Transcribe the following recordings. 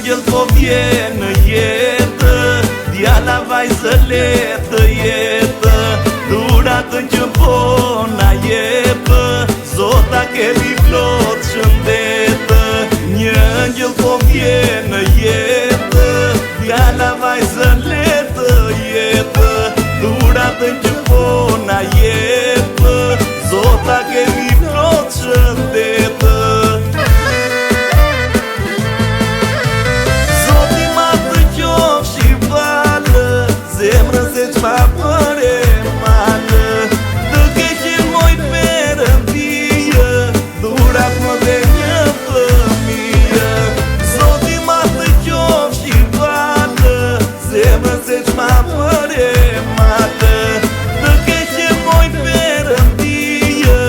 Njëngjëll po vjen në jetë, djala vajzë letë jetë, dhuratën që po na jepë, Zota kemi plot shëndetë. Njëngjëll po vjen në jetë, djala vajzë letë jetë, dhuratën që po na jepë, Zota kemi plot shëndetë. Zoti ma të qofshi falë, zemrën se qma për e malë, të keqen moj Perëndijë, dhurat më dhe një fëmijë. Zoti ma të qofshi falë, zemrën se qma për e malë, të keqen moj Perëndijë,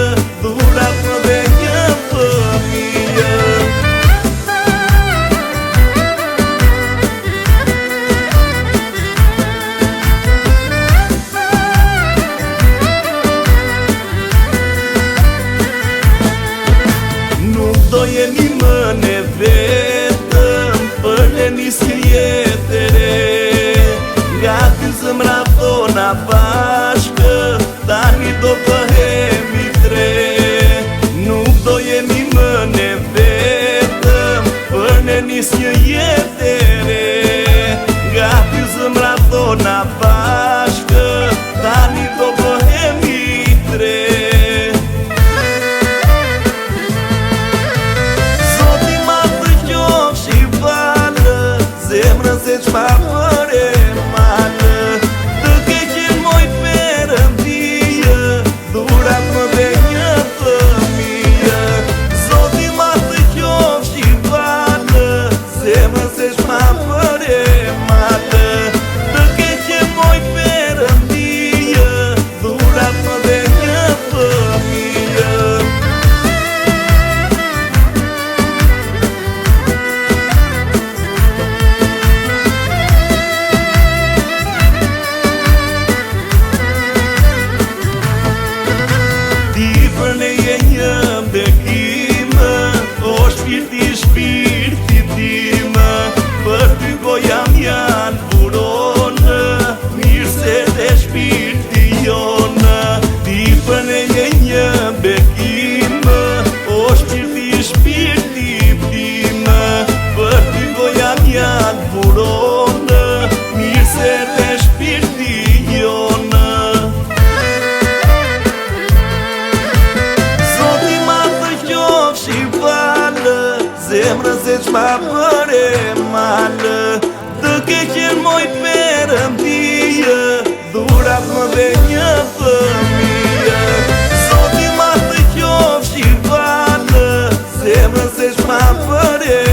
dhurat më dhe një fëmijë. Nuk do jemi më ne vetëm, për ne nisë jetë e re, nga ty zëmra thona bashkë, tani do bëhemi tre. Nuk do jemi më ne vetëm, për ne nisë jetë e re, nga ty zëmra thona bashkë, tani do bëhemi tre. Zemrën se qma për e malë, të keqen moj Perëndijë, dhurat më dhe një fëmijë. Zoti ma të qofshi falë, zemrën se qma për e malë, të keqen moj Perëndijë, dhurat më dhe një fëmijë. Për ne je një bekimë, o shpirti timë, për ty gojam janë buronë, mirë se dhe shpirti jonë. Ti për ne je një bekimë, o shpirti timë, për ty gojam janë buronë, mirë se dhe shpirti jonë. Zemrën se qma për e malë, të keqen moj Perëndijë, dhurat më dhe një fëmijë. Zoti ma të qofshi falë, zemrën se qma për e